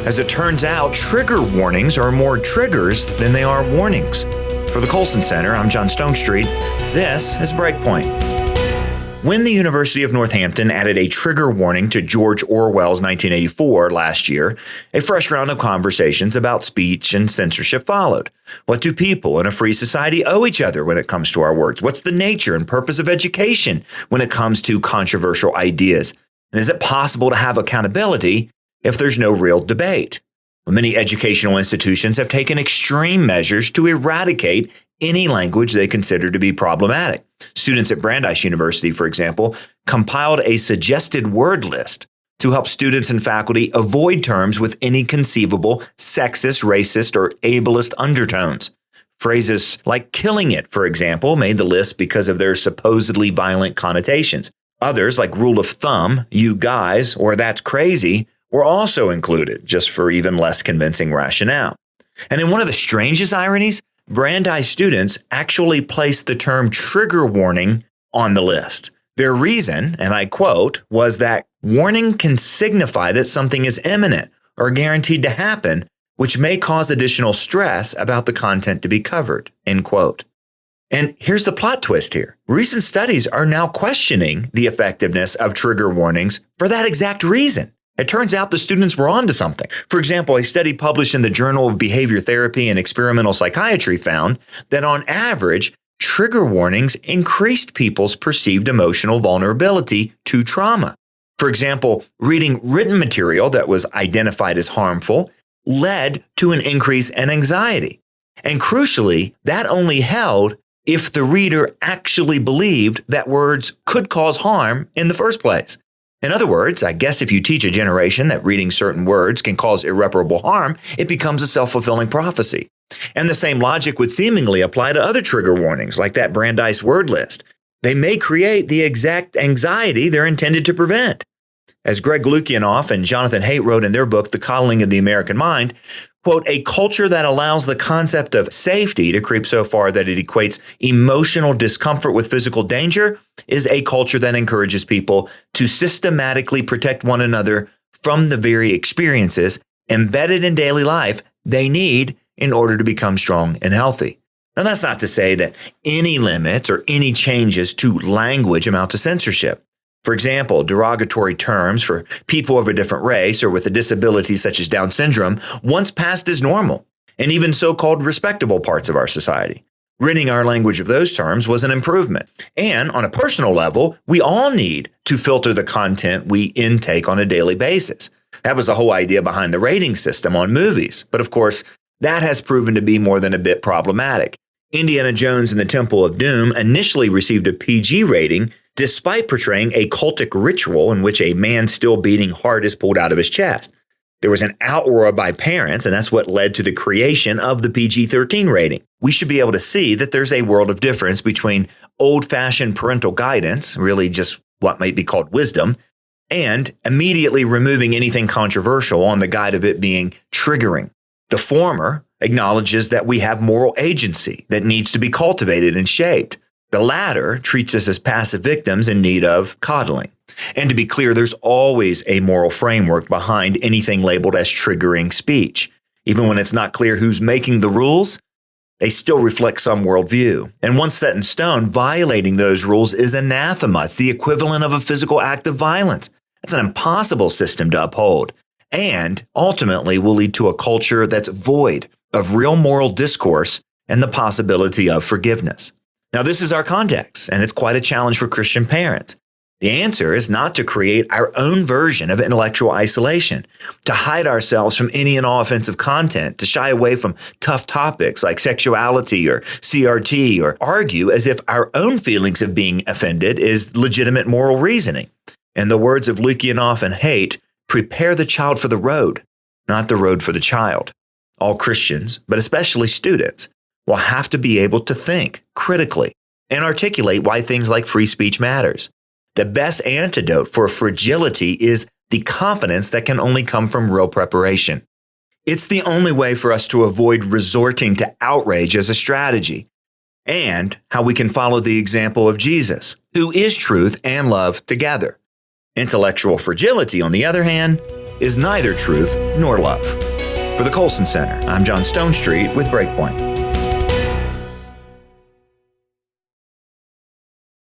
As it turns out, trigger warnings are more triggers than they are warnings. For the Colson Center, I'm John Stonestreet. This is Breakpoint. When the University of Northampton added a trigger warning to George Orwell's 1984 last year, a fresh round of conversations about speech and censorship followed. What do people in a free society owe each other when it comes to our words? What's the nature and purpose of education when it comes to controversial ideas? And is it possible to have accountability if there's no real debate? Well, many educational institutions have taken extreme measures to eradicate any language they consider to be problematic. Students at Brandeis University, for example, compiled a suggested word list to help students and faculty avoid terms with any conceivable sexist, racist, or ableist undertones. Phrases like killing it, for example, made the list because of their supposedly violent connotations. Others, like rule of thumb, you guys, or that's crazy, were also included, just for even less convincing rationale. And in one of the strangest ironies, Brandeis students actually placed the term trigger warning on the list. Their reason, and I quote, was that warning can signify that something is imminent or guaranteed to happen, which may cause additional stress about the content to be covered, end quote. And here's the plot twist here. Recent studies are now questioning the effectiveness of trigger warnings for that exact reason. It turns out the students were onto something. For example, a study published in the Journal of Behavior Therapy and Experimental Psychiatry found that on average, trigger warnings increased people's perceived emotional vulnerability to trauma. For example, reading written material that was identified as harmful led to an increase in anxiety. And crucially, that only held if the reader actually believed that words could cause harm in the first place. In other words, I guess if you teach a generation that reading certain words can cause irreparable harm, it becomes a self-fulfilling prophecy. And the same logic would seemingly apply to other trigger warnings, like that Brandeis word list. They may create the exact anxiety they're intended to prevent. As Greg Lukianoff and Jonathan Haidt wrote in their book, The Coddling of the American Mind, quote, a culture that allows the concept of safety to creep so far that it equates emotional discomfort with physical danger is a culture that encourages people to systematically protect one another from the very experiences embedded in daily life they need in order to become strong and healthy. Now, that's not to say that any limits or any changes to language amount to censorship. For example, derogatory terms for people of a different race or with a disability such as Down syndrome once passed as normal, and even so-called respectable parts of our society. Ridding our language of those terms was an improvement. And on a personal level, we all need to filter the content we intake on a daily basis. That was the whole idea behind the rating system on movies. But of course, that has proven to be more than a bit problematic. Indiana Jones and the Temple of Doom initially received a PG rating despite portraying a cultic ritual in which a man still beating heart is pulled out of his chest. There was an outroar by parents, and that's what led to the creation of the PG-13 rating. We should be able to see that there's a world of difference between old-fashioned parental guidance, really just what might be called wisdom, and immediately removing anything controversial on the guide of it being triggering. The former acknowledges that we have moral agency that needs to be cultivated and shaped. The latter treats us as passive victims in need of coddling. And to be clear, there's always a moral framework behind anything labeled as triggering speech. Even when it's not clear who's making the rules, they still reflect some worldview. And once set in stone, violating those rules is anathema. It's the equivalent of a physical act of violence. That's an impossible system to uphold, and ultimately will lead to a culture that's void of real moral discourse and the possibility of forgiveness. Now, this is our context, and it's quite a challenge for Christian parents. The answer is not to create our own version of intellectual isolation, to hide ourselves from any and all offensive content, to shy away from tough topics like sexuality or CRT, or argue as if our own feelings of being offended is legitimate moral reasoning. In the words of Lukianoff and Haidt, prepare the child for the road, not the road for the child. All Christians, but especially students, will have to be able to think critically and articulate why things like free speech matters. The best antidote for fragility is the confidence that can only come from real preparation. It's the only way for us to avoid resorting to outrage as a strategy, and how we can follow the example of Jesus, who is truth and love together. Intellectual fragility, on the other hand, is neither truth nor love. For the Colson Center, I'm John Stonestreet with Breakpoint.